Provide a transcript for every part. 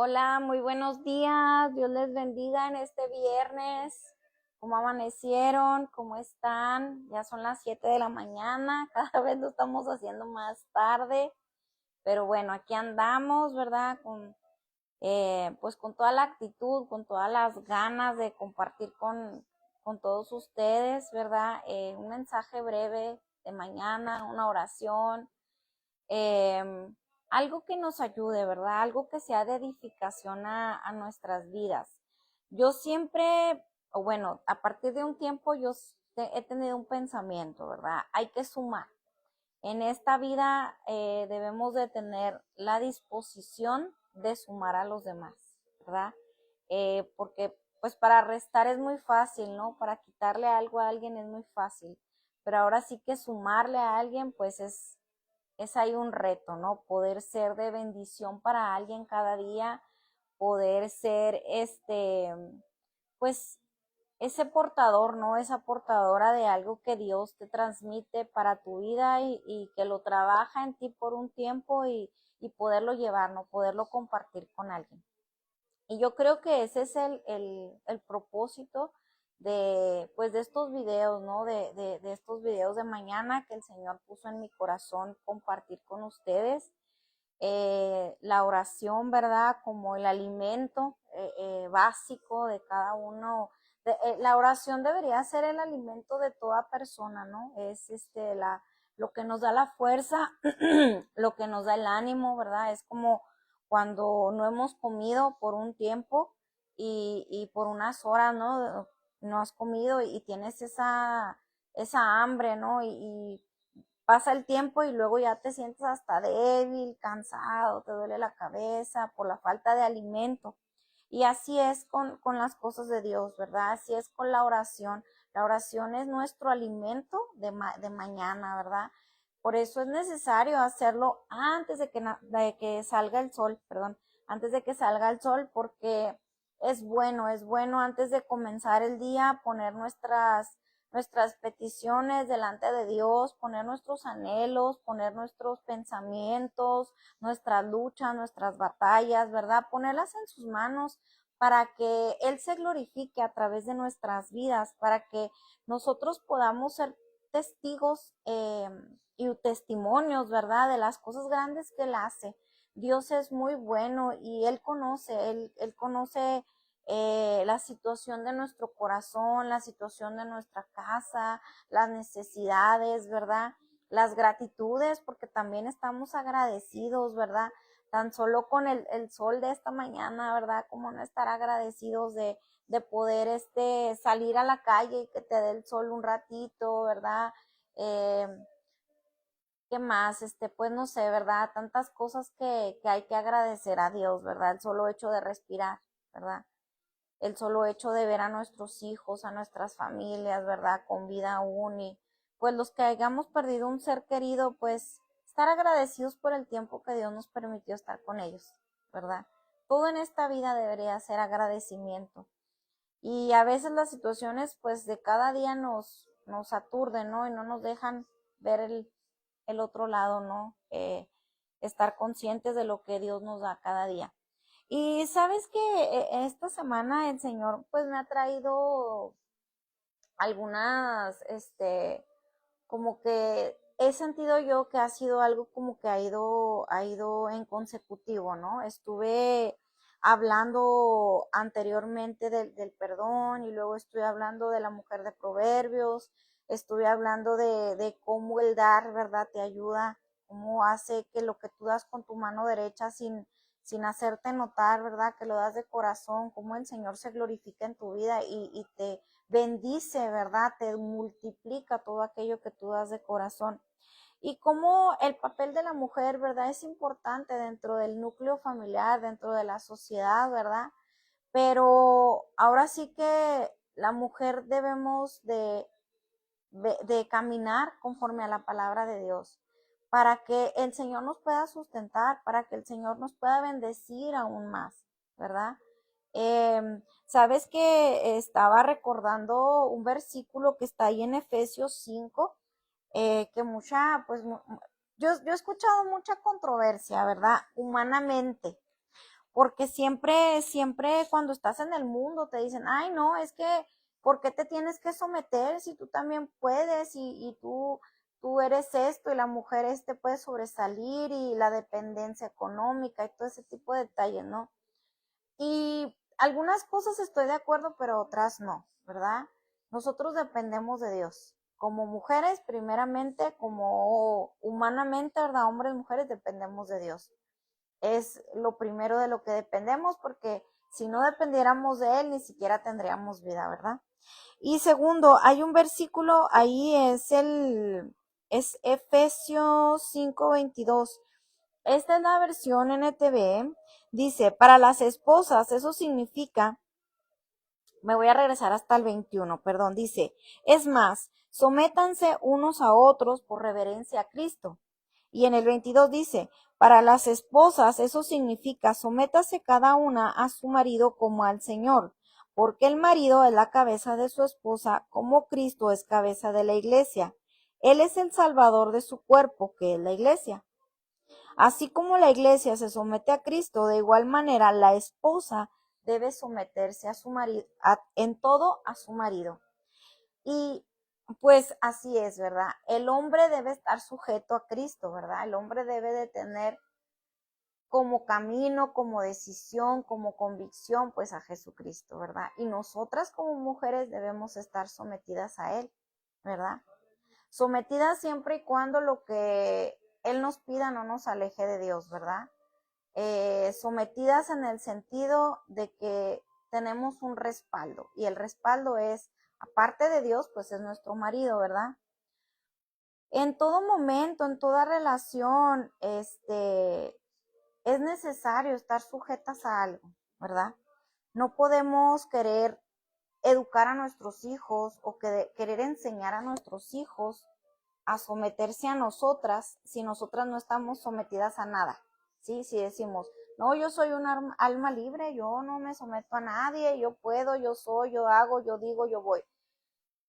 Hola, muy buenos días. Dios les bendiga en este viernes. ¿Cómo amanecieron? ¿Cómo están? Ya son las 7 de la mañana. Cada vez lo estamos haciendo más tarde. Pero bueno, aquí andamos, ¿verdad? Pues con toda la actitud, con todas las ganas de compartir con todos ustedes, ¿verdad? Un mensaje breve de mañana, una oración, eh, algo que nos ayude, ¿verdad? Algo que sea de edificación a nuestras vidas. Yo siempre, o bueno, a partir de un tiempo he tenido un pensamiento, ¿verdad? Hay que sumar. En esta vida debemos de tener la disposición de sumar a los demás, ¿verdad? Porque pues para restar es muy fácil, ¿no? Para quitarle algo a alguien es muy fácil, pero ahora sí que sumarle a alguien pues es ahí un reto, ¿no? Poder ser de bendición para alguien cada día, poder ser pues ese portador, ¿no? Esa portadora de algo que Dios te transmite para tu vida y que lo trabaja en ti por un tiempo y poderlo llevar, ¿no? Poderlo compartir con alguien. Y yo creo que ese es el propósito pues de estos videos, ¿no? De estos videos de mañana que el Señor puso en mi corazón compartir con ustedes. La oración, ¿verdad? Como el alimento básico de cada uno. La oración debería ser el alimento de toda persona, ¿no? Es lo que nos da la fuerza, lo que nos da el ánimo, ¿verdad? Es como cuando no hemos comido por un tiempo y por unas horas, ¿no? No has comido y tienes esa hambre, ¿no? Y pasa el tiempo y luego ya te sientes hasta débil, cansado, te duele la cabeza por la falta de alimento. Y así es con las cosas de Dios, ¿verdad? Así es con la oración. La oración es nuestro alimento de mañana, ¿verdad? Por eso es necesario hacerlo antes de que salga el sol, perdón, antes de que salga el sol, porque es bueno antes de comenzar el día poner nuestras peticiones delante de Dios, poner nuestros anhelos, poner nuestros pensamientos, nuestras luchas, nuestras batallas, ¿verdad? Ponerlas en sus manos para que Él se glorifique a través de nuestras vidas, para que nosotros podamos ser testigos y testimonios, ¿verdad? De las cosas grandes que Él hace. Dios es muy bueno y Él conoce la situación de nuestro corazón, la situación de nuestra casa, las necesidades, ¿verdad? Las gratitudes, porque también estamos agradecidos, ¿verdad? Tan solo con el sol de esta mañana, ¿verdad? Como no estar agradecidos de poder salir a la calle y que te dé el sol un ratito, ¿verdad? Eh, ¿Qué más? Pues no sé, ¿verdad? Tantas cosas que hay que agradecer a Dios, ¿verdad? El solo hecho de respirar, ¿verdad? El solo hecho de ver a nuestros hijos, a nuestras familias, ¿verdad? Con vida aún y pues los que hayamos perdido un ser querido, pues estar agradecidos por el tiempo que Dios nos permitió estar con ellos, ¿verdad? Todo en esta vida debería ser agradecimiento. Y a veces las situaciones pues de cada día nos aturden, ¿no? Y no nos dejan ver el otro lado, ¿no? Estar conscientes de lo que Dios nos da cada día. Y sabes que esta semana el Señor pues me ha traído algunas, como que he sentido yo que ha sido algo como que ha ido en consecutivo, ¿no? Estuve hablando anteriormente del perdón y luego estuve hablando de la mujer de Proverbios, estuve hablando de cómo el dar, ¿verdad? Te ayuda, cómo hace que lo que tú das con tu mano derecha sin hacerte notar, ¿verdad? Que lo das de corazón, cómo el Señor se glorifica en tu vida y te bendice, ¿verdad? Te multiplica todo aquello que tú das de corazón. Y cómo el papel de la mujer, ¿verdad? Es importante dentro del núcleo familiar, dentro de la sociedad, ¿verdad? Pero ahora sí que la mujer debemos de caminar conforme a la palabra de Dios, para que el Señor nos pueda sustentar, para que el Señor nos pueda bendecir aún más, ¿verdad? Sabes que estaba recordando un versículo que está ahí en Efesios 5, que yo he escuchado mucha controversia, ¿verdad? Humanamente, porque siempre cuando estás en el mundo te dicen, ay, no, es que, ¿por qué te tienes que someter si tú también puedes y tú eres esto y la mujer puede sobresalir y la dependencia económica y todo ese tipo de detalles, ¿no? Y algunas cosas estoy de acuerdo, pero otras no, ¿verdad? Nosotros dependemos de Dios. Como mujeres, primeramente, como humanamente, ¿verdad? Hombres, mujeres, dependemos de Dios. Es lo primero de lo que dependemos, porque si no dependiéramos de Él, ni siquiera tendríamos vida, ¿verdad? Y segundo, hay un versículo ahí, es Efesios 5:22. Esta es la versión NTV. Dice, para las esposas, eso significa, me voy a regresar hasta el 21, perdón, dice, es más, sométanse unos a otros por reverencia a Cristo. Y en el 22 dice, para las esposas, eso significa, sométase cada una a su marido como al Señor, porque el marido es la cabeza de su esposa, como Cristo es cabeza de la iglesia. Él es el salvador de su cuerpo, que es la iglesia. Así como la iglesia se somete a Cristo, de igual manera la esposa debe someterse a su marido, en todo a su marido. Y pues así es, ¿verdad? El hombre debe estar sujeto a Cristo, ¿verdad? El hombre debe de tener como camino, como decisión, como convicción, pues a Jesucristo, ¿verdad? Y nosotras como mujeres debemos estar sometidas a Él, ¿verdad? Sometidas siempre y cuando lo que Él nos pida no nos aleje de Dios, ¿verdad? Sometidas en el sentido de que tenemos un respaldo, y el respaldo es, aparte de Dios, pues es nuestro marido, ¿verdad? En todo momento, en toda relación, es necesario estar sujetas a algo, ¿verdad? No podemos querer educar a nuestros hijos o querer enseñar a nuestros hijos a someterse a nosotras si nosotras no estamos sometidas a nada, ¿sí? Si decimos, no, yo soy un alma libre, yo no me someto a nadie, yo puedo, yo soy, yo hago, yo digo, yo voy.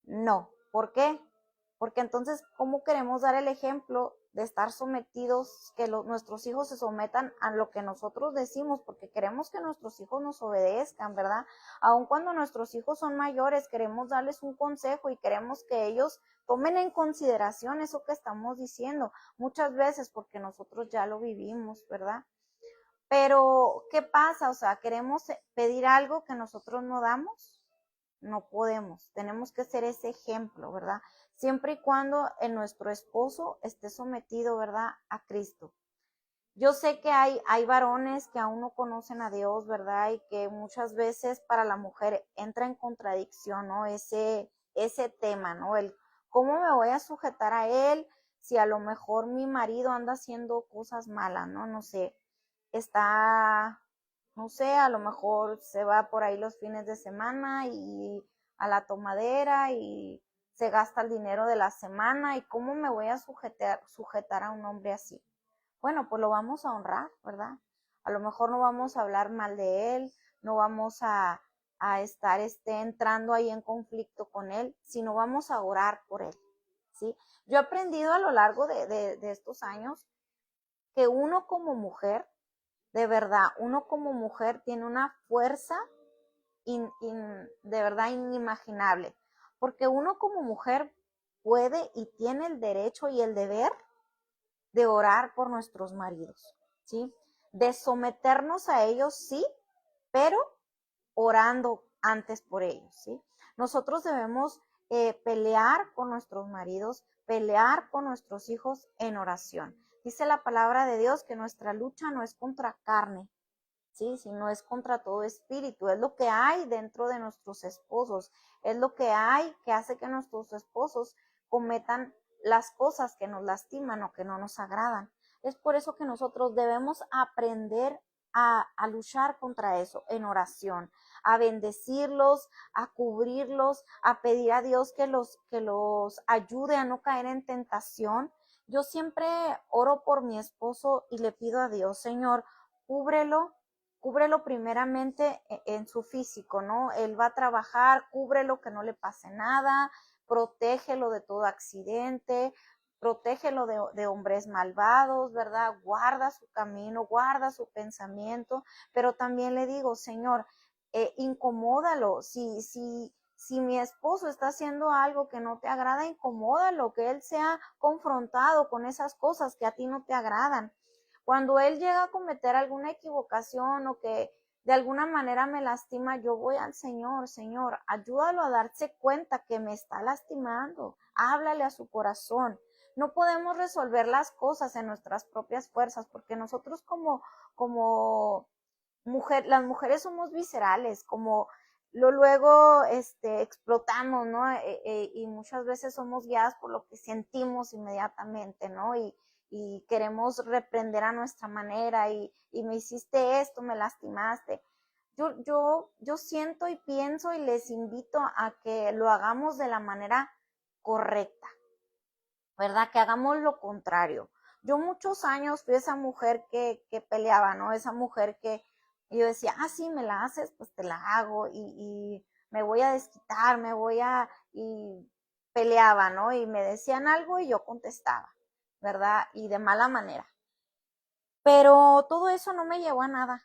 No, ¿por qué? Porque entonces, ¿cómo queremos dar el ejemplo de estar sometidos, que nuestros hijos se sometan a lo que nosotros decimos? Porque queremos que nuestros hijos nos obedezcan, ¿verdad? Aun cuando nuestros hijos son mayores, queremos darles un consejo y queremos que ellos tomen en consideración eso que estamos diciendo, muchas veces porque nosotros ya lo vivimos, ¿verdad? Pero, ¿qué pasa? O sea, queremos pedir algo que nosotros no damos, no podemos, tenemos que ser ese ejemplo, ¿verdad? Siempre y cuando nuestro esposo esté sometido, ¿verdad?, a Cristo. Yo sé que hay varones que aún no conocen a Dios, ¿verdad? Y que muchas veces para la mujer entra en contradicción, ¿no? Ese tema, ¿no? El cómo me voy a sujetar a él si a lo mejor mi marido anda haciendo cosas malas, ¿no? No sé, está, no sé, a lo mejor se va por ahí los fines de semana y a la tomadera y se gasta el dinero de la semana, y cómo me voy a sujetar a un hombre así. Bueno, pues lo vamos a honrar, ¿verdad? A lo mejor no vamos a hablar mal de él, no vamos a estar entrando ahí en conflicto con él, sino vamos a orar por él, ¿sí? Yo he aprendido a lo largo de estos años que uno como mujer, de verdad, uno como mujer tiene una fuerza de verdad inimaginable, porque uno como mujer puede y tiene el derecho y el deber de orar por nuestros maridos, ¿sí? De someternos a ellos, sí, pero orando antes por ellos, ¿sí? Nosotros debemos pelear con nuestros maridos, pelear con nuestros hijos en oración. Dice la palabra de Dios que nuestra lucha no es contra carne, ¿sí? Sino es contra todo espíritu. Es lo que hay dentro de nuestros esposos, es lo que hay que hace que nuestros esposos cometan las cosas que nos lastiman o que no nos agradan. Es por eso que nosotros debemos aprender a luchar contra eso en oración, a bendecirlos, a cubrirlos, a pedir a Dios que los ayude a no caer en tentación. Yo siempre oro por mi esposo y le pido a Dios, Señor, cúbrelo, cúbrelo primeramente en su físico, ¿no? Él va a trabajar, cúbrelo, que no le pase nada, protégelo de todo accidente, protégelo de hombres malvados, ¿verdad? Guarda su camino, guarda su pensamiento, pero también le digo, Señor, incomódalo, si mi esposo está haciendo algo que no te agrada, incomódalo, que él sea confrontado con esas cosas que a ti no te agradan. Cuando él llega a cometer alguna equivocación o que de alguna manera me lastima, yo voy al Señor, Señor, ayúdalo a darse cuenta que me está lastimando, háblale a su corazón. No podemos resolver las cosas en nuestras propias fuerzas, porque nosotros como las mujeres somos viscerales, como luego explotamos, ¿no? Y muchas veces somos guiadas por lo que sentimos inmediatamente, ¿no? Y queremos reprender a nuestra manera y me hiciste esto, me lastimaste. Yo siento y pienso y les invito a que lo hagamos de la manera correcta, ¿verdad? Que hagamos lo contrario. Yo muchos años fui esa mujer que peleaba, ¿no? Esa mujer que yo decía, sí, me la haces, pues te la hago y me voy a desquitar, y peleaba, ¿no? Y me decían algo y yo contestaba, ¿verdad? Y de mala manera. Pero todo eso no me llevó a nada,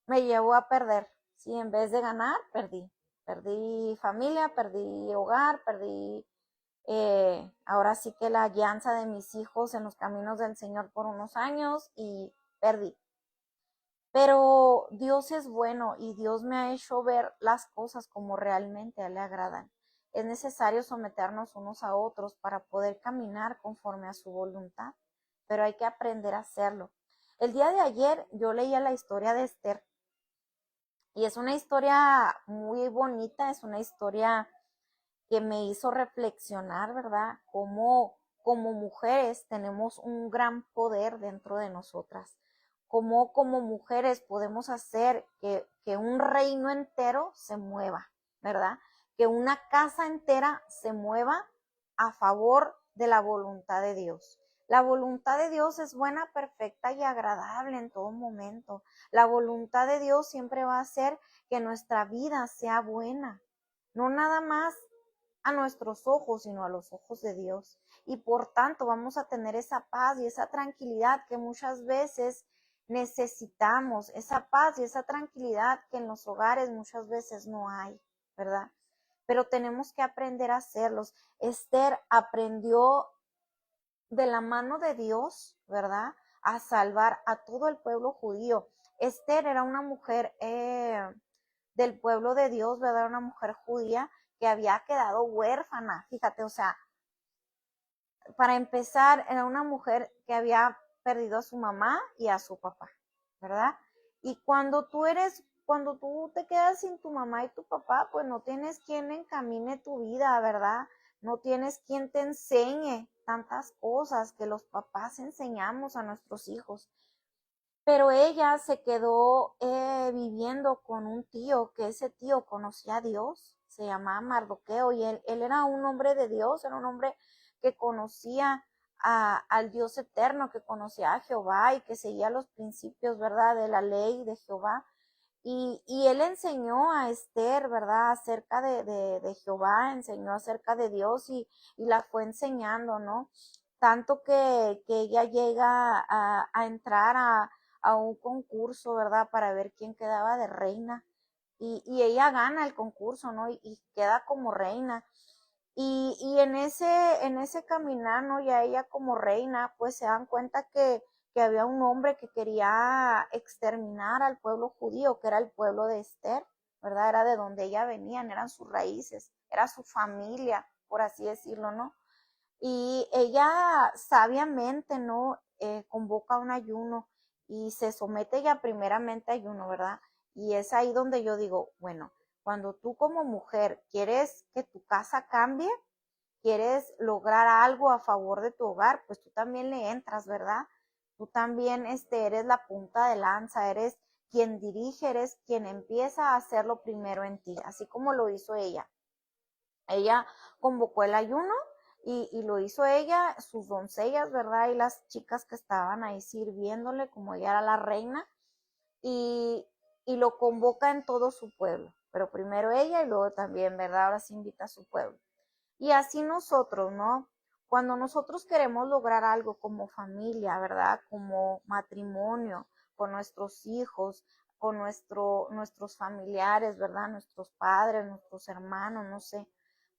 me llevó a perder. Sí, en vez de ganar, perdí. Perdí familia, perdí hogar, perdí ahora sí que la guianza de mis hijos en los caminos del Señor por unos años y perdí. Pero Dios es bueno y Dios me ha hecho ver las cosas como realmente le agradan. Es necesario someternos unos a otros para poder caminar conforme a su voluntad, pero hay que aprender a hacerlo. El día de ayer yo leía la historia de Esther y es una historia muy bonita, es una historia que me hizo reflexionar, ¿verdad? Como mujeres tenemos un gran poder dentro de nosotras. Como mujeres podemos hacer que un reino entero se mueva, ¿verdad? Que una casa entera se mueva a favor de la voluntad de Dios. La voluntad de Dios es buena, perfecta y agradable en todo momento. La voluntad de Dios siempre va a hacer que nuestra vida sea buena. No nada más a nuestros ojos, sino a los ojos de Dios. Y por tanto vamos a tener esa paz y esa tranquilidad que muchas veces necesitamos, esa paz y esa tranquilidad que en los hogares muchas veces no hay, ¿verdad? Pero tenemos que aprender a hacerlos. Esther aprendió de la mano de Dios, ¿verdad? A salvar a todo el pueblo judío. Esther era una mujer del pueblo de Dios, ¿verdad? Una mujer judía que había quedado huérfana, fíjate, o sea, para empezar, era una mujer que había perdido a su mamá y a su papá, ¿verdad? Y cuando tú te quedas sin tu mamá y tu papá, pues no tienes quien encamine tu vida, ¿verdad? No tienes quien te enseñe tantas cosas que los papás enseñamos a nuestros hijos. Pero ella se quedó viviendo con un tío, que ese tío conocía a Dios, se llamaba Mardoqueo, y él era un hombre de Dios, era un hombre que conocía al Dios eterno, que conocía a Jehová y que seguía los principios, ¿verdad?, de la ley de Jehová. Y él enseñó a Esther, ¿verdad?, acerca de Jehová, enseñó acerca de Dios y la fue enseñando, ¿no? Tanto que ella llega a entrar a un concurso, ¿verdad?, para ver quién quedaba de reina. Y ella gana el concurso, ¿no? Y queda como reina. Y en ese caminar, ¿no? Ya ella como reina, pues se dan cuenta que había un hombre que quería exterminar al pueblo judío, que era el pueblo de Esther, ¿verdad? Era de donde ella venían, eran sus raíces, era su familia, por así decirlo, ¿no? Y ella sabiamente, ¿no? Convoca un ayuno y se somete ya primeramente a ayuno, ¿verdad? Y es ahí donde yo digo, bueno, cuando tú como mujer quieres que tu casa cambie, quieres lograr algo a favor de tu hogar, pues tú también le entras, ¿verdad? Tú también eres la punta de lanza, eres quien dirige, eres quien empieza a hacerlo primero en ti, así como lo hizo ella. Ella convocó el ayuno y lo hizo ella, sus doncellas, ¿verdad? Y las chicas que estaban ahí sirviéndole, como ella era la reina, y, y lo convoca en todo su pueblo. Pero primero ella y luego también, ¿verdad? Ahora sí invita a su pueblo. Y así nosotros, ¿no? Cuando nosotros queremos lograr algo como familia, ¿verdad? Como matrimonio, con nuestros hijos, con nuestros familiares, ¿verdad? Nuestros padres, nuestros hermanos, no sé,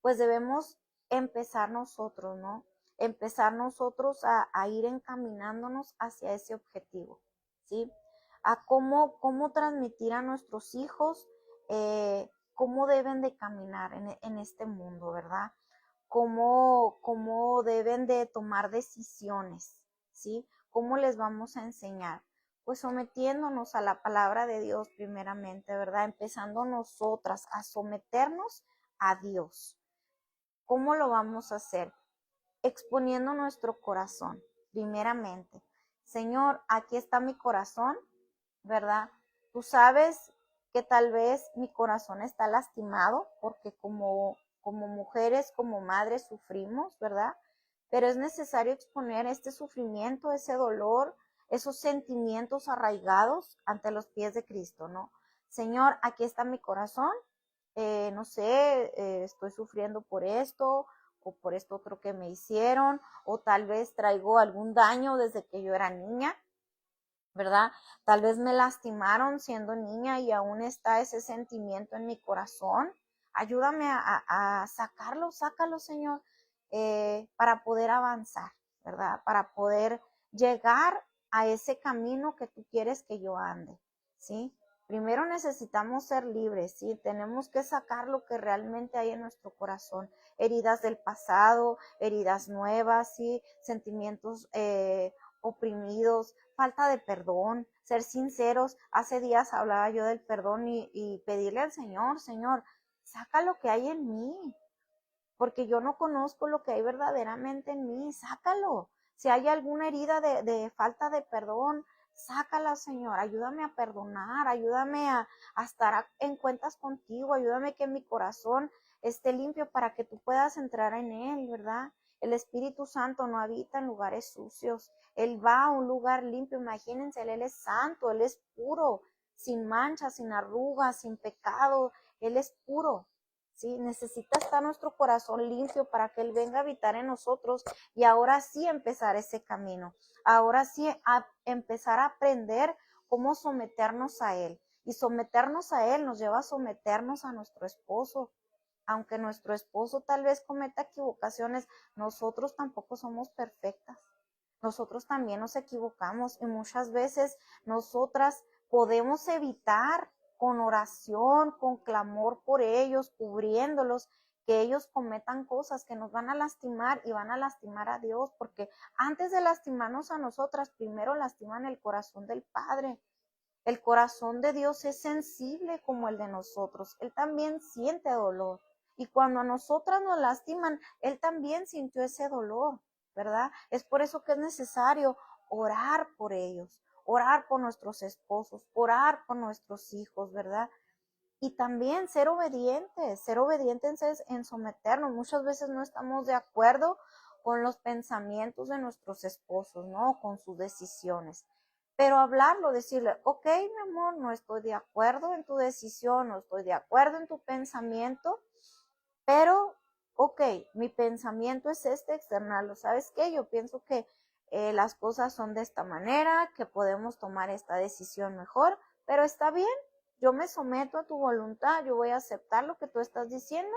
pues debemos empezar nosotros, ¿no? Empezar nosotros a ir encaminándonos hacia ese objetivo, ¿sí? A cómo transmitir a nuestros hijos cómo deben de caminar en este mundo, ¿verdad? Cómo deben de tomar decisiones, ¿sí? ¿Cómo les vamos a enseñar? Pues sometiéndonos a la palabra de Dios primeramente, ¿verdad? Empezando nosotras a someternos a Dios. ¿Cómo lo vamos a hacer? Exponiendo nuestro corazón, primeramente. Señor, aquí está mi corazón, ¿verdad? Tú sabes que tal vez mi corazón está lastimado porque como mujeres, como madres sufrimos, ¿verdad? Pero es necesario exponer este sufrimiento, ese dolor, esos sentimientos arraigados ante los pies de Cristo, ¿no? Señor, aquí está mi corazón, no sé, estoy sufriendo por esto o por esto otro que me hicieron, o tal vez traigo algún daño desde que yo era niña, ¿verdad? Tal vez me lastimaron siendo niña y aún está ese sentimiento en mi corazón. Ayúdame a sacarlo, sácalo, Señor, para poder avanzar, ¿verdad? Para poder llegar a ese camino que tú quieres que yo ande, ¿sí? Primero necesitamos ser libres, ¿sí? Tenemos que sacar lo que realmente hay en nuestro corazón, heridas del pasado, heridas nuevas, ¿sí? Sentimientos oprimidos, falta de perdón, ser sinceros. Hace días hablaba yo del perdón y pedirle al Señor, Señor, saca lo que hay en mí, porque yo no conozco lo que hay verdaderamente en mí, sácalo. Si hay alguna herida de falta de perdón, sácala, Señor, ayúdame a perdonar, ayúdame a estar en cuentas contigo, ayúdame que mi corazón esté limpio para que tú puedas entrar en él, ¿verdad? El Espíritu Santo no habita en lugares sucios, Él va a un lugar limpio, imagínense, Él es santo, Él es puro, sin manchas, sin arrugas, sin pecado, Él es puro. ¿Sí? Necesita estar nuestro corazón limpio para que Él venga a habitar en nosotros y ahora sí empezar ese camino. Ahora sí empezar a aprender cómo someternos a Él. Y someternos a Él nos lleva a someternos a nuestro esposo. Aunque nuestro esposo tal vez cometa equivocaciones, nosotros tampoco somos perfectas. Nosotros también nos equivocamos y muchas veces nosotras podemos evitar con oración, con clamor por ellos, cubriéndolos, que ellos cometan cosas que nos van a lastimar y van a lastimar a Dios, porque antes de lastimarnos a nosotras, primero lastiman el corazón del Padre. El corazón de Dios es sensible como el de nosotros. Él también siente dolor. Y cuando a nosotras nos lastiman, Él también sintió ese dolor, ¿verdad? Es por eso que es necesario orar por ellos, orar por nuestros esposos, orar por nuestros hijos, ¿verdad? Y también ser obedientes en someternos. Muchas veces no estamos de acuerdo con los pensamientos de nuestros esposos, ¿no? Con sus decisiones. Pero hablarlo, decirle, ok, mi amor, no estoy de acuerdo en tu decisión, no estoy de acuerdo en tu pensamiento, pero, ok, mi pensamiento es este, externarlo. ¿Sabes qué? Yo pienso que las cosas son de esta manera, que podemos tomar esta decisión mejor, pero está bien, yo me someto a tu voluntad, yo voy a aceptar lo que tú estás diciendo,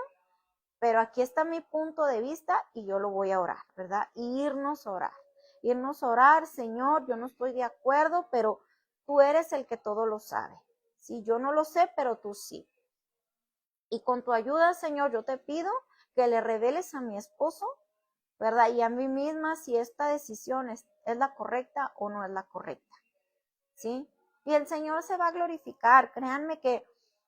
pero aquí está mi punto de vista y yo lo voy a orar, ¿verdad? Y irnos a orar, Señor, yo no estoy de acuerdo, pero tú eres el que todo lo sabe. Sí, yo no lo sé, pero tú sí. Y con tu ayuda, Señor, yo te pido que le reveles a mi esposo, ¿verdad? Y a mí misma si esta decisión es la correcta o no es la correcta, ¿sí? Y el Señor se va a glorificar. Créanme que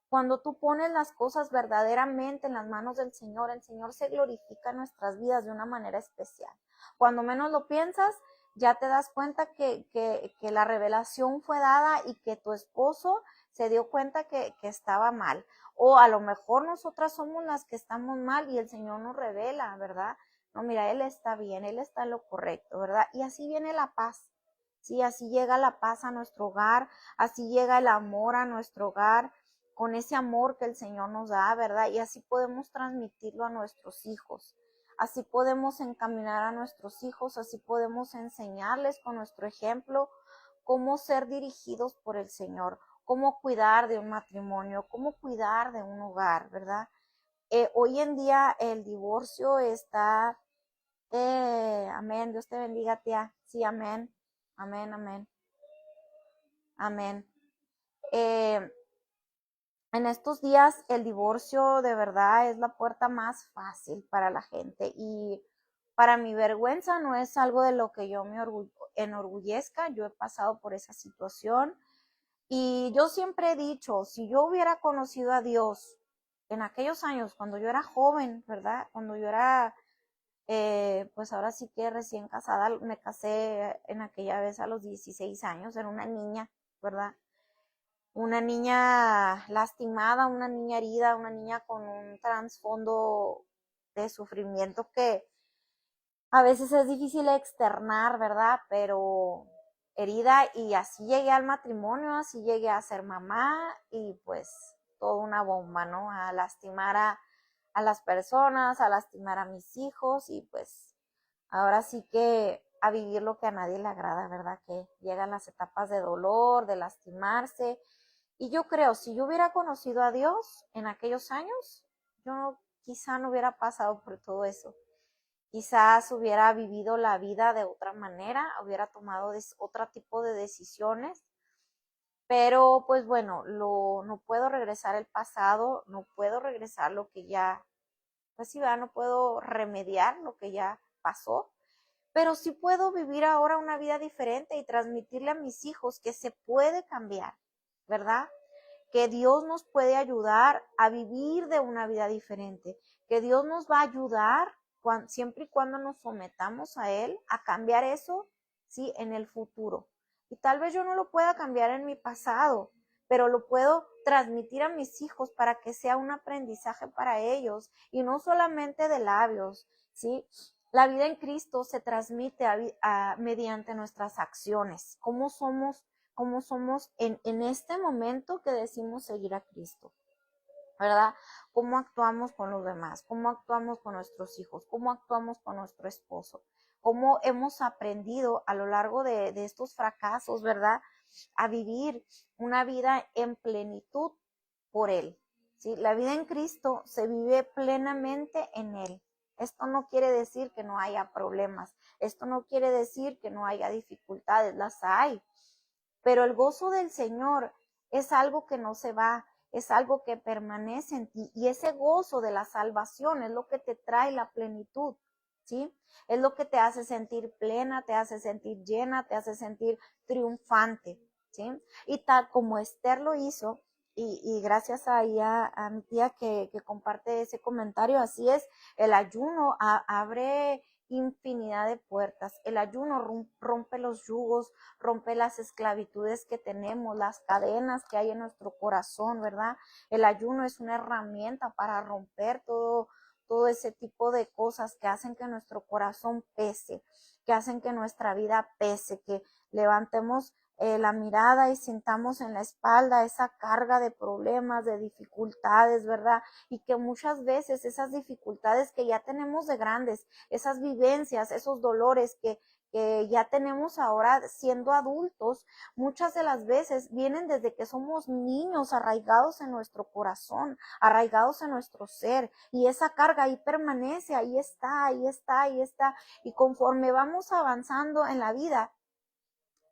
cuando tú pones las cosas verdaderamente en las manos del Señor, el Señor se glorifica en nuestras vidas de una manera especial. Cuando menos lo piensas, ya te das cuenta que la revelación fue dada y que tu esposo se dio cuenta que estaba mal. O a lo mejor nosotras somos las que estamos mal y el Señor nos revela, ¿verdad? No, mira, Él está bien, Él está en lo correcto, ¿verdad? Y así viene la paz. Sí, así llega la paz a nuestro hogar, así llega el amor a nuestro hogar, con ese amor que el Señor nos da, ¿verdad? Y así podemos transmitirlo a nuestros hijos. así podemos encaminar a nuestros hijos, así podemos enseñarles con nuestro ejemplo cómo ser dirigidos por el Señor, cómo cuidar de un matrimonio, cómo cuidar de un hogar, ¿verdad? Hoy en día el divorcio está, amén, Dios te bendiga, tía, sí, amén, amén, amén, amén. Eh, en estos días el divorcio de verdad es la puerta más fácil para la gente y para mi vergüenza no es algo de lo que yo me enorgullezca, yo he pasado por esa situación y yo siempre he dicho, si yo hubiera conocido a Dios en aquellos años, cuando yo era joven, ¿verdad? Cuando yo era, pues ahora sí que recién casada, me casé en aquella vez a los 16 años, era una niña, ¿verdad? Una niña lastimada, una niña herida, una niña con un trasfondo de sufrimiento que a veces es difícil externar, ¿verdad? Pero herida y así llegué al matrimonio, así llegué a ser mamá y pues toda una bomba, ¿no? A lastimar a las personas, a lastimar a mis hijos y pues ahora sí que a vivir lo que a nadie le agrada, ¿verdad? Que llegan las etapas de dolor, de lastimarse. Y yo creo, si yo hubiera conocido a Dios en aquellos años, yo quizá no hubiera pasado por todo eso. Quizás hubiera vivido la vida de otra manera, hubiera tomado otro tipo de decisiones, pero pues bueno, no puedo regresar el pasado, no puedo regresar lo que ya, pues sí, ¿verdad? No puedo remediar lo que ya pasó, pero sí puedo vivir ahora una vida diferente y transmitirle a mis hijos que se puede cambiar, ¿verdad? Que Dios nos puede ayudar a vivir de una vida diferente, que Dios nos va a ayudar siempre y cuando nos sometamos a Él a cambiar eso, sí, en el futuro. Y tal vez yo no lo pueda cambiar en mi pasado, pero lo puedo transmitir a mis hijos para que sea un aprendizaje para ellos y no solamente de labios, ¿sí? La vida en Cristo se transmite mediante nuestras acciones, cómo somos en este momento que decimos seguir a Cristo, ¿verdad? Cómo actuamos con los demás, cómo actuamos con nuestros hijos, cómo actuamos con nuestro esposo, cómo hemos aprendido a lo largo de estos fracasos, ¿verdad? A vivir una vida en plenitud por Él, ¿sí? La vida en Cristo se vive plenamente en Él. Esto no quiere decir que no haya problemas, esto no quiere decir que no haya dificultades, las hay, pero el gozo del Señor es algo que no se va, es algo que permanece en ti y ese gozo de la salvación es lo que te trae la plenitud, ¿sí? Es lo que te hace sentir plena, te hace sentir llena, te hace sentir triunfante, ¿sí? Y tal como Esther lo hizo, y gracias a mi tía que comparte ese comentario, así es, el ayuno abre infinidad de puertas, el ayuno rompe los yugos, rompe las esclavitudes que tenemos, las cadenas que hay en nuestro corazón, ¿verdad? El ayuno es una herramienta para romper todo ese tipo de cosas que hacen que nuestro corazón pese, que hacen que nuestra vida pese, que levantemos la mirada y sintamos en la espalda esa carga de problemas, de dificultades, ¿verdad? Y que muchas veces esas dificultades que ya tenemos de grandes, esas vivencias, esos dolores que ya tenemos ahora siendo adultos, muchas de las veces vienen desde que somos niños arraigados en nuestro corazón, arraigados en nuestro ser, y esa carga ahí permanece, ahí está, ahí está, ahí está, y conforme vamos avanzando en la vida,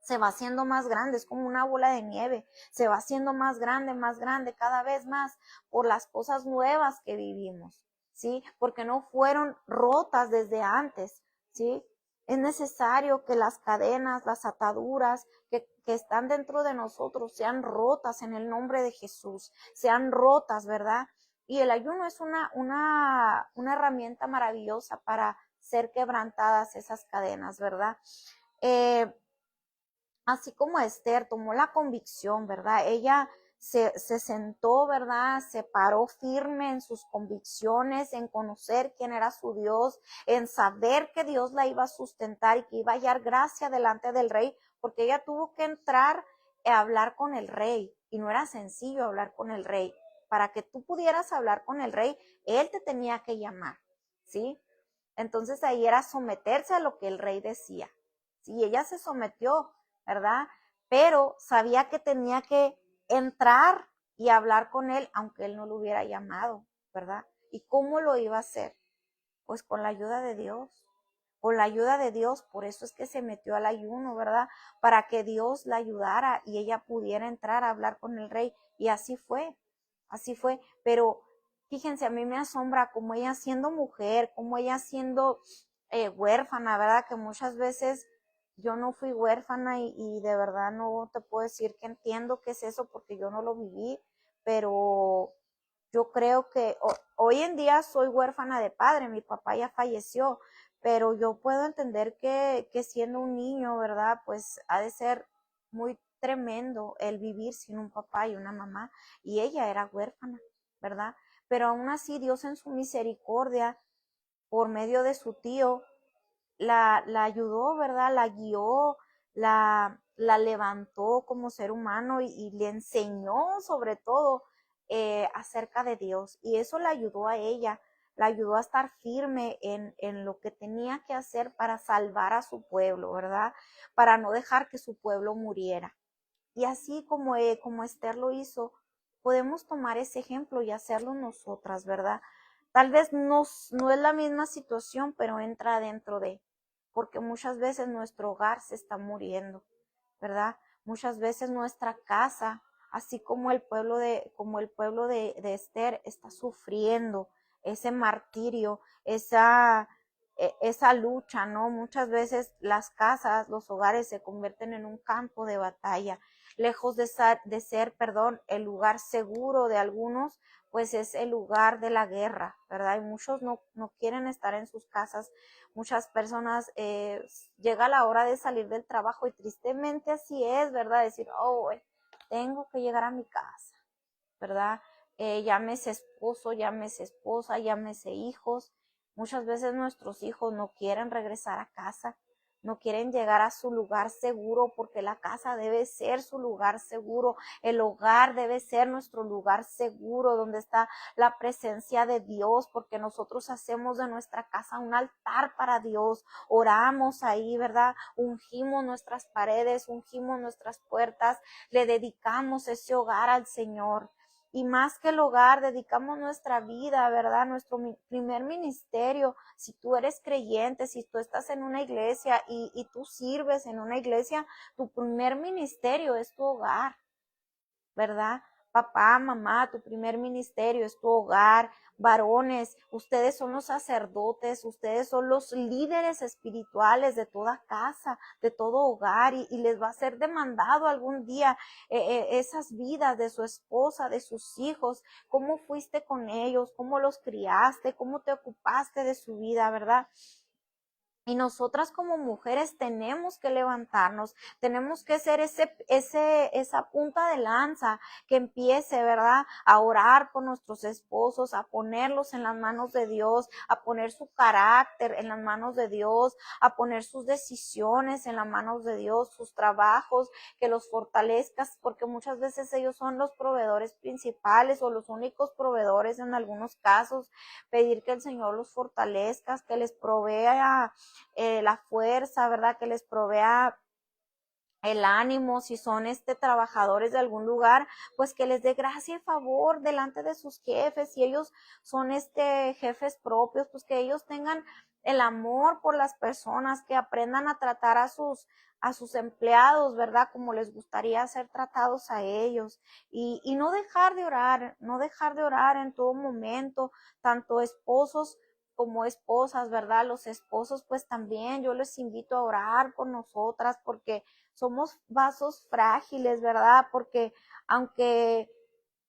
se va haciendo más grande, es como una bola de nieve, se va haciendo más grande, cada vez más por las cosas nuevas que vivimos, ¿sí? Porque no fueron rotas desde antes, ¿sí? Es necesario que las cadenas, las ataduras que están dentro de nosotros sean rotas en el nombre de Jesús, sean rotas, ¿verdad? Y el ayuno es una herramienta maravillosa para ser quebrantadas esas cadenas, ¿verdad? Así como Esther tomó la convicción, ¿verdad? Ella se sentó, ¿verdad? Se paró firme en sus convicciones, en conocer quién era su Dios, en saber que Dios la iba a sustentar y que iba a hallar gracia delante del rey, porque ella tuvo que entrar a hablar con el rey y no era sencillo hablar con el rey. Para que tú pudieras hablar con el rey, él te tenía que llamar, ¿sí? Entonces ahí era someterse a lo que el rey decía. Y ella se sometió, ¿verdad? Pero sabía que tenía que entrar y hablar con él, aunque él no lo hubiera llamado, ¿verdad? ¿Y cómo lo iba a hacer? Pues con la ayuda de Dios. Con la ayuda de Dios, por eso es que se metió al ayuno, ¿verdad? Para que Dios la ayudara y ella pudiera entrar a hablar con el rey. Y así fue. Pero fíjense, a mí me asombra como ella siendo mujer, como ella siendo huérfana, ¿verdad? Que muchas veces yo no fui huérfana y de verdad no te puedo decir que entiendo qué es eso porque yo no lo viví, pero yo creo que hoy en día soy huérfana de padre, mi papá ya falleció, pero yo puedo entender que siendo un niño, ¿verdad? Pues ha de ser muy tremendo el vivir sin un papá y una mamá, y ella era huérfana, ¿verdad? Pero aún así Dios en su misericordia, por medio de su tío, la ayudó, ¿verdad? La guió, la levantó como ser humano y le enseñó sobre todo acerca de Dios. Y eso la ayudó a ella, la ayudó a estar firme en lo que tenía que hacer para salvar a su pueblo, ¿verdad? Para no dejar que su pueblo muriera. Y así como Esther lo hizo, podemos tomar ese ejemplo y hacerlo nosotras, ¿verdad? Tal vez no es la misma situación, pero entra dentro de, porque muchas veces nuestro hogar se está muriendo, ¿verdad? Muchas veces nuestra casa, así como el pueblo de Esther está sufriendo ese martirio, esa lucha, ¿no? Muchas veces las casas, los hogares se convierten en un campo de batalla, lejos de ser, el lugar seguro de algunos, pues es el lugar de la guerra, ¿verdad? Y muchos no quieren estar en sus casas. Muchas personas llega la hora de salir del trabajo y tristemente así es, ¿verdad? Decir, oh, tengo que llegar a mi casa, ¿verdad? Llámese esposo, llámese esposa, llámese hijos. Muchas veces nuestros hijos no quieren regresar a casa, no quieren llegar a su lugar seguro porque la casa debe ser su lugar seguro, el hogar debe ser nuestro lugar seguro donde está la presencia de Dios, porque nosotros hacemos de nuestra casa un altar para Dios, oramos ahí, ¿verdad? Ungimos nuestras paredes, ungimos nuestras puertas, le dedicamos ese hogar al Señor. Y más que el hogar, dedicamos nuestra vida, ¿verdad? Nuestro primer ministerio. Si tú eres creyente, si tú estás en una iglesia y tú sirves en una iglesia, tu primer ministerio es tu hogar, ¿verdad? Papá, mamá, tu primer ministerio es tu hogar. Varones, ustedes son los sacerdotes, ustedes son los líderes espirituales de toda casa, de todo hogar, y les va a ser demandado algún día esas vidas de su esposa, de sus hijos, cómo fuiste con ellos, cómo los criaste, cómo te ocupaste de su vida, ¿verdad? Y nosotras como mujeres tenemos que levantarnos, tenemos que ser esa punta de lanza que empiece, ¿verdad? A orar por nuestros esposos, a ponerlos en las manos de Dios, a poner su carácter en las manos de Dios, a poner sus decisiones en las manos de Dios, sus trabajos, que los fortalezcas, porque muchas veces ellos son los proveedores principales o los únicos proveedores en algunos casos. Pedir que el Señor los fortalezca, que les provea la fuerza, ¿verdad? Que les provea el ánimo, si son trabajadores de algún lugar, pues que les dé gracia y favor delante de sus jefes. Si ellos son jefes propios, pues que ellos tengan el amor por las personas, que aprendan a tratar a sus empleados, ¿verdad? Como les gustaría ser tratados a ellos. Y no dejar de orar, no dejar de orar en todo momento, tanto esposos como esposas, ¿verdad? Los esposos, pues también yo les invito a orar por nosotras, porque somos vasos frágiles, ¿verdad? Porque aunque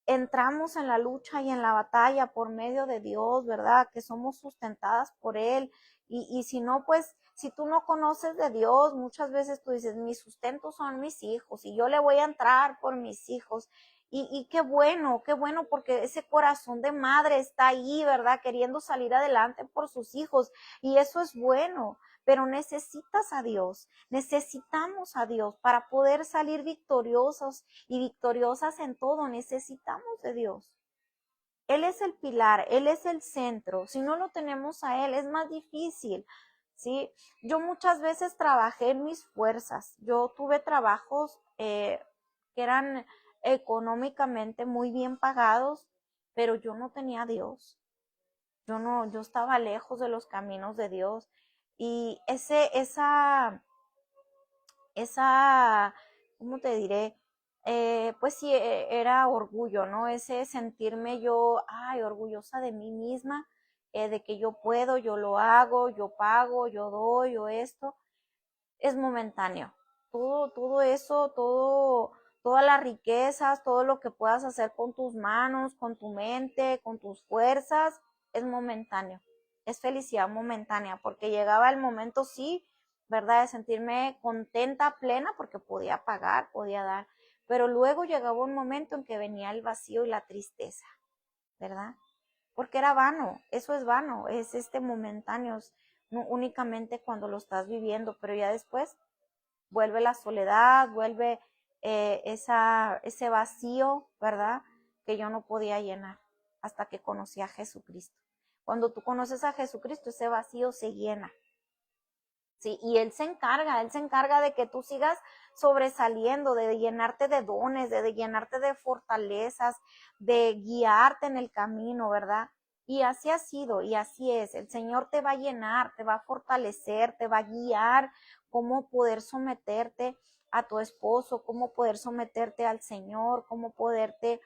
entramos en la lucha y en la batalla por medio de Dios, ¿verdad? Que somos sustentadas por Él. Y si no, pues, si tú no conoces de Dios, muchas veces tú dices, mi sustento son mis hijos y yo le voy a entrar por mis hijos. Y qué bueno, porque ese corazón de madre está ahí, ¿verdad? Queriendo salir adelante por sus hijos. Y eso es bueno, pero necesitas a Dios, necesitamos a Dios para poder salir victoriosos y victoriosas en todo. Necesitamos de Dios. Él es el pilar, Él es el centro. Si no lo tenemos a Él, es más difícil, ¿sí? Yo muchas veces trabajé en mis fuerzas. Yo tuve trabajos que eran económicamente muy bien pagados, pero yo no tenía a Dios. Yo estaba lejos de los caminos de Dios. Y esa, ¿cómo te diré? Pues sí, era orgullo, ¿no? Ese sentirme yo, ay, orgullosa de mí misma, de que yo puedo, yo lo hago, yo pago, yo doy, o esto, es momentáneo. Todo eso, todas las riquezas, todo lo que puedas hacer con tus manos, con tu mente, con tus fuerzas, es momentáneo. Es felicidad momentánea, porque llegaba el momento, sí, ¿verdad? De sentirme contenta, plena, porque podía pagar, podía dar. Pero luego llegaba un momento en que venía el vacío y la tristeza, ¿verdad? Porque era vano, eso es vano, es momentáneo, no únicamente cuando lo estás viviendo, pero ya después vuelve la soledad, vuelve ese vacío, ¿verdad? Que yo no podía llenar hasta que conocí a Jesucristo. Cuando tú conoces a Jesucristo, ese vacío se llena. Sí, y Él se encarga de que tú sigas sobresaliendo, de llenarte de dones, de llenarte de fortalezas, de guiarte en el camino, ¿verdad? Y así ha sido, y así es. El Señor te va a llenar, te va a fortalecer, te va a guiar cómo poder someterte a tu esposo, cómo poder someterte al Señor, cómo poderte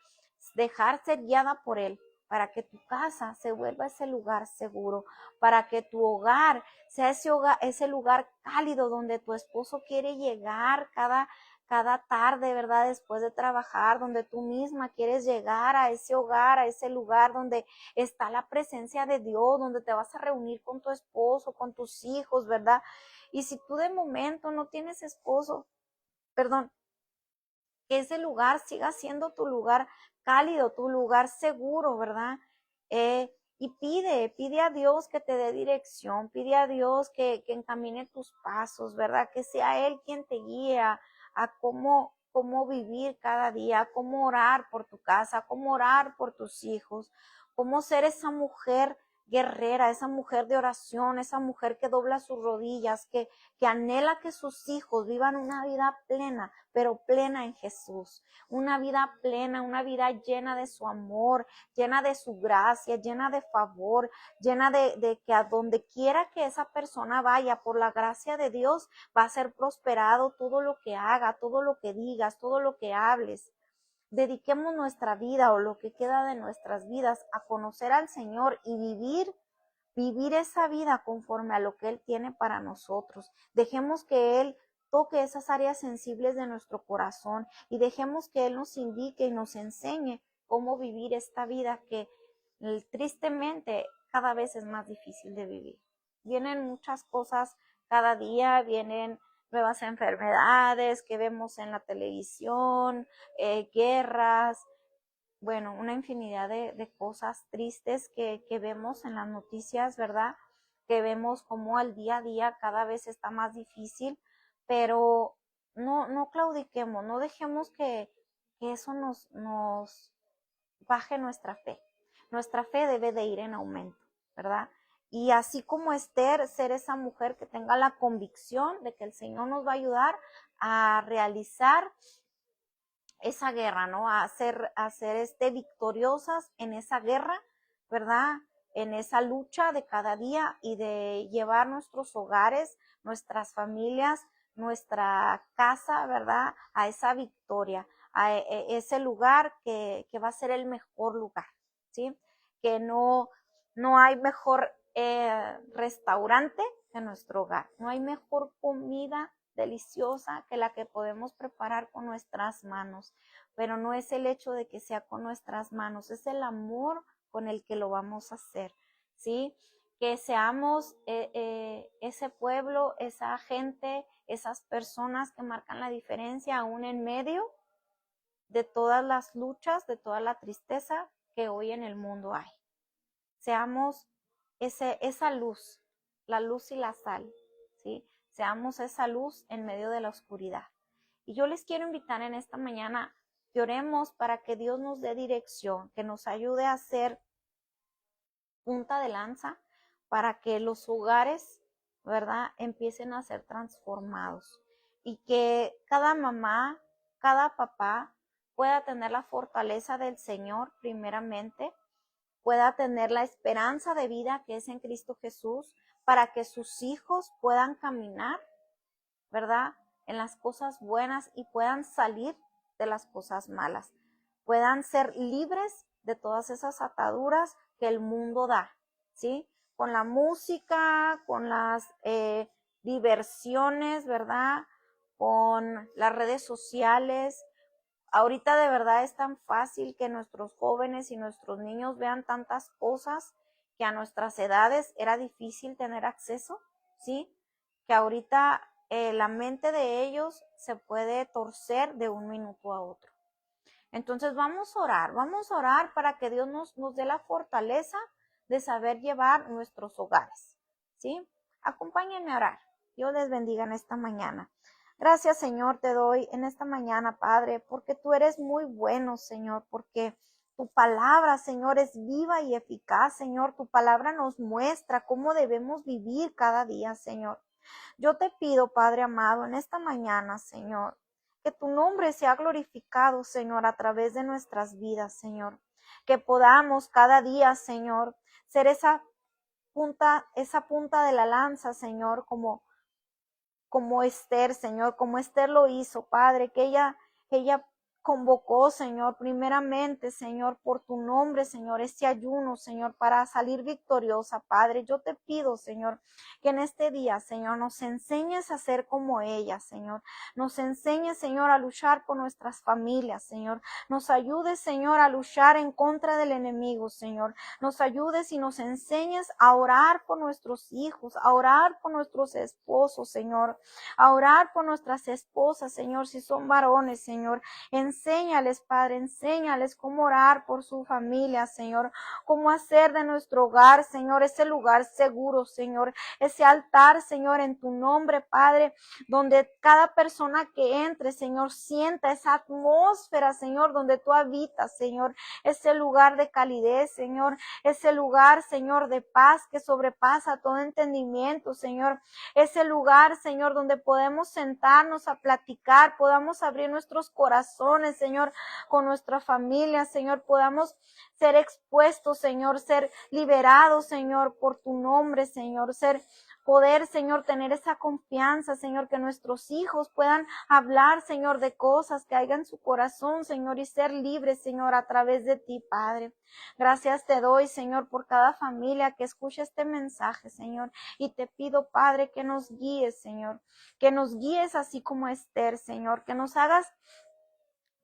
dejar ser guiada por Él, para que tu casa se vuelva ese lugar seguro, para que tu hogar sea ese lugar cálido donde tu esposo quiere llegar cada tarde, ¿verdad? Después de trabajar, donde tú misma quieres llegar a ese hogar, a ese lugar donde está la presencia de Dios, donde te vas a reunir con tu esposo, con tus hijos, ¿verdad? Y si tú de momento no tienes esposo, perdón, que ese lugar siga siendo tu lugar cálido, tu lugar seguro, ¿verdad? Y pide a Dios que te dé dirección, pide a Dios que encamine tus pasos, ¿verdad? Que sea Él quien te guíe a cómo vivir cada día, cómo orar por tu casa, cómo orar por tus hijos, cómo ser esa mujer guerrera, esa mujer de oración, esa mujer que dobla sus rodillas, que anhela que sus hijos vivan una vida plena, pero plena en Jesús, una vida plena, una vida llena de su amor, llena de su gracia, llena de favor, llena de que a donde quiera que esa persona vaya, por la gracia de Dios, va a ser prosperado todo lo que haga, todo lo que digas, todo lo que hables. Dediquemos nuestra vida o lo que queda de nuestras vidas a conocer al Señor y vivir esa vida conforme a lo que Él tiene para nosotros. Dejemos que Él toque esas áreas sensibles de nuestro corazón y dejemos que Él nos indique y nos enseñe cómo vivir esta vida que tristemente cada vez es más difícil de vivir. Vienen muchas cosas cada día, vienen nuevas enfermedades que vemos en la televisión, guerras, bueno, una infinidad de cosas tristes que vemos en las noticias, ¿verdad? Que vemos como el día a día cada vez está más difícil, pero no claudiquemos, no dejemos que eso nos baje nuestra fe. Nuestra fe debe de ir en aumento, ¿verdad? Y así como Esther, ser esa mujer que tenga la convicción de que el Señor nos va a ayudar a realizar esa guerra, ¿no? A ser victoriosas en esa guerra, ¿verdad? En esa lucha de cada día y de llevar nuestros hogares, nuestras familias, nuestra casa, ¿verdad? A esa victoria, a ese lugar que va a ser el mejor lugar, ¿sí? Que no hay mejor restaurante que nuestro hogar, no hay mejor comida deliciosa que la que podemos preparar con nuestras manos, pero no es el hecho de que sea con nuestras manos, es el amor con el que lo vamos a hacer, ¿sí? Que seamos ese pueblo, esa gente, esas personas que marcan la diferencia aún en medio de todas las luchas, de toda la tristeza que hoy en el mundo hay. Seamos esa luz, la luz y la sal, ¿sí? Seamos esa luz en medio de la oscuridad. Y yo les quiero invitar en esta mañana que oremos para que Dios nos dé dirección, que nos ayude a ser punta de lanza para que los hogares, ¿verdad?, empiecen a ser transformados y que cada mamá, cada papá pueda tener la fortaleza del Señor primeramente, pueda tener la esperanza de vida que es en Cristo Jesús, para que sus hijos puedan caminar, ¿verdad?, en las cosas buenas y puedan salir de las cosas malas, puedan ser libres de todas esas ataduras que el mundo da, ¿sí? Con la música, con las diversiones, ¿verdad? Con las redes sociales. Ahorita de verdad es tan fácil que nuestros jóvenes y nuestros niños vean tantas cosas que a nuestras edades era difícil tener acceso, ¿sí? Que ahorita la mente de ellos se puede torcer de un minuto a otro. Entonces vamos a orar para que Dios nos dé la fortaleza de saber llevar nuestros hogares, ¿sí? Acompáñenme a orar. Dios les bendiga en esta mañana. Gracias, Señor, te doy en esta mañana, Padre, porque tú eres muy bueno, Señor, porque tu palabra, Señor, es viva y eficaz, Señor. Tu palabra nos muestra cómo debemos vivir cada día, Señor. Yo te pido, Padre amado, en esta mañana, Señor, que tu nombre sea glorificado, Señor, a través de nuestras vidas, Señor. Que podamos cada día, Señor, ser esa punta de la lanza, Señor, como Esther, Señor, como Esther lo hizo, Padre, que ella convocó, Señor, primeramente, Señor, por tu nombre, Señor, este ayuno, Señor, para salir victoriosa, Padre. Yo te pido, Señor, que en este día, Señor, nos enseñes a ser como ella, Señor. Nos enseñes, Señor, a luchar por nuestras familias, Señor. Nos ayudes, Señor, a luchar en contra del enemigo, Señor. Nos ayudes y nos enseñes a orar por nuestros hijos, a orar por nuestros esposos, Señor, a orar por nuestras esposas, Señor, si son varones, Señor. Enséñales, Padre, enséñales cómo orar por su familia, Señor, cómo hacer de nuestro hogar, Señor, ese lugar seguro, Señor, ese altar, Señor, en tu nombre, Padre, donde cada persona que entre, Señor, sienta esa atmósfera, Señor, donde tú habitas, Señor, ese lugar de calidez, Señor, ese lugar, Señor, de paz que sobrepasa todo entendimiento, Señor, ese lugar, Señor, donde podemos sentarnos a platicar, podamos abrir nuestros corazones, Señor, con nuestra familia, Señor, podamos ser expuestos, Señor, ser liberados, Señor, por tu nombre, Señor, poder, Señor, tener esa confianza, Señor, que nuestros hijos puedan hablar, Señor, de cosas que haya en su corazón, Señor, y ser libres, Señor, a través de ti, Padre. Gracias te doy, Señor, por cada familia que escucha este mensaje, Señor, y te pido, Padre, que nos guíes, Señor, que nos guíes así como Esther, Señor, que nos hagas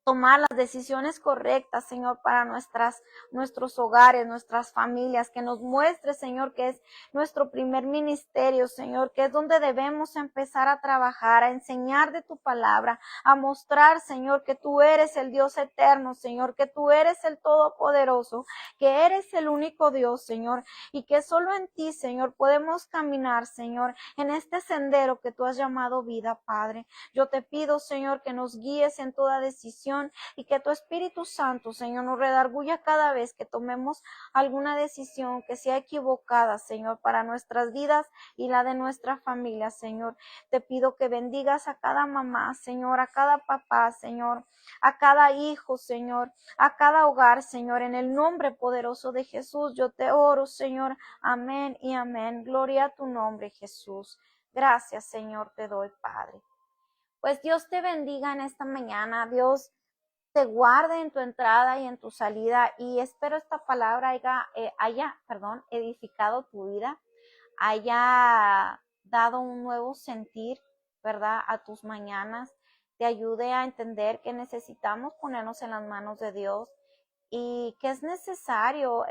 tomar las decisiones correctas, Señor, para nuestros hogares, nuestras familias, que nos muestre, Señor, que es nuestro primer ministerio, Señor, que es donde debemos empezar a trabajar, a enseñar de tu palabra, a mostrar, Señor, que tú eres el Dios eterno, Señor, que tú eres el Todopoderoso, que eres el único Dios, Señor, y que solo en ti, Señor, podemos caminar, Señor, en este sendero que tú has llamado vida, Padre. Yo te pido, Señor, que nos guíes en toda decisión y que tu Espíritu Santo, Señor, nos redarguya cada vez que tomemos alguna decisión que sea equivocada, Señor, para nuestras vidas y la de nuestra familia, Señor. Te pido que bendigas a cada mamá, Señor, a cada papá, Señor, a cada hijo, Señor, a cada hogar, Señor, en el nombre poderoso de Jesús. Yo te oro, Señor. Amén y amén. Gloria a tu nombre, Jesús. Gracias, Señor, te doy, Padre. Pues Dios te bendiga en esta mañana. Dios te guarde en tu entrada y en tu salida, y espero esta palabra haya edificado tu vida, haya dado un nuevo sentir, ¿verdad?, a tus mañanas, te ayude a entender que necesitamos ponernos en las manos de Dios y que es necesario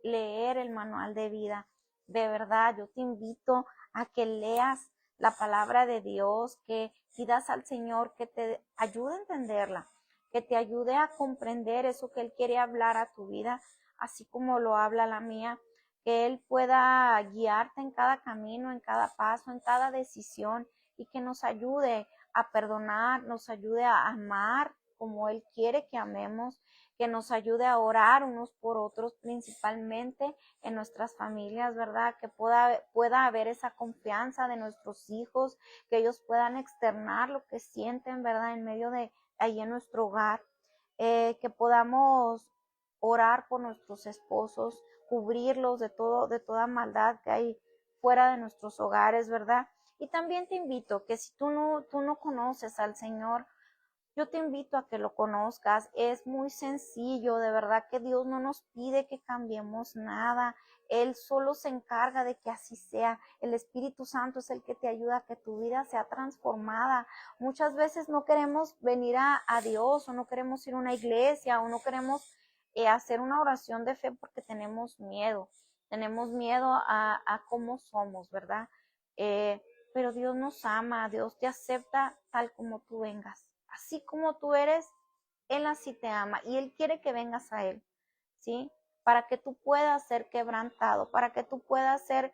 leer el manual de vida. De verdad, yo te invito a que leas la palabra de Dios, que pidas al Señor que te ayude a entenderla, que te ayude a comprender eso que Él quiere hablar a tu vida, así como lo habla la mía, que Él pueda guiarte en cada camino, en cada paso, en cada decisión, y que nos ayude a perdonar, nos ayude a amar como Él quiere que amemos, que nos ayude a orar unos por otros, principalmente en nuestras familias, ¿verdad? Que pueda haber esa confianza de nuestros hijos, que ellos puedan externar lo que sienten, ¿verdad? En medio de ahí en nuestro hogar, que podamos orar por nuestros esposos, cubrirlos de toda maldad que hay fuera de nuestros hogares, ¿verdad? Y también te invito que si tú no conoces al Señor, yo te invito a que lo conozcas. Es muy sencillo, de verdad que Dios no nos pide que cambiemos nada. Él solo se encarga de que así sea. El Espíritu Santo es el que te ayuda a que tu vida sea transformada. Muchas veces no queremos venir a Dios, o no queremos ir a una iglesia, o no queremos hacer una oración de fe porque tenemos miedo. Tenemos miedo a cómo somos, ¿verdad? Pero Dios nos ama, Dios te acepta tal como tú vengas. Así como tú eres, Él así te ama y Él quiere que vengas a Él, ¿sí? Para que tú puedas ser quebrantado, para que tú puedas ser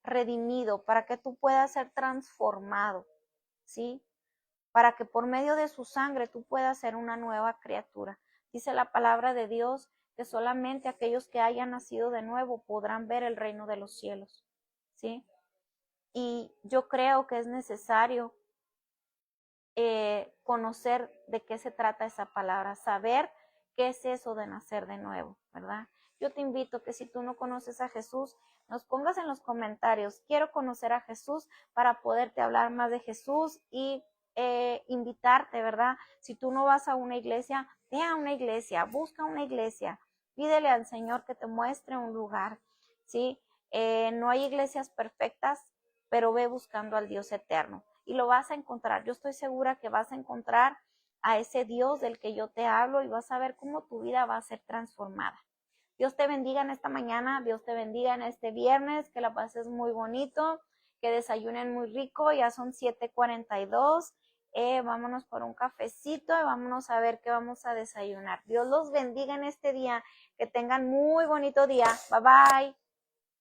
redimido, para que tú puedas ser transformado, ¿sí? Para que por medio de su sangre tú puedas ser una nueva criatura. Dice la palabra de Dios que solamente aquellos que hayan nacido de nuevo podrán ver el reino de los cielos, ¿sí? Y yo creo que es necesario conocer de qué se trata esa palabra, saber qué es eso de nacer de nuevo, ¿verdad? Yo te invito que si tú no conoces a Jesús, nos pongas en los comentarios, quiero conocer a Jesús para poderte hablar más de Jesús y invitarte, ¿verdad? Si tú no vas a una iglesia, ve a una iglesia, busca una iglesia, pídele al Señor que te muestre un lugar, ¿sí? No hay iglesias perfectas, pero ve buscando al Dios eterno y lo vas a encontrar. Yo estoy segura que vas a encontrar a ese Dios del que yo te hablo y vas a ver cómo tu vida va a ser transformada. Dios te bendiga en esta mañana, Dios te bendiga en este viernes, que la pases muy bonito, que desayunen muy rico, ya son 7:42, vámonos por un cafecito y vámonos a ver qué vamos a desayunar. Dios los bendiga en este día, que tengan muy bonito día, bye bye.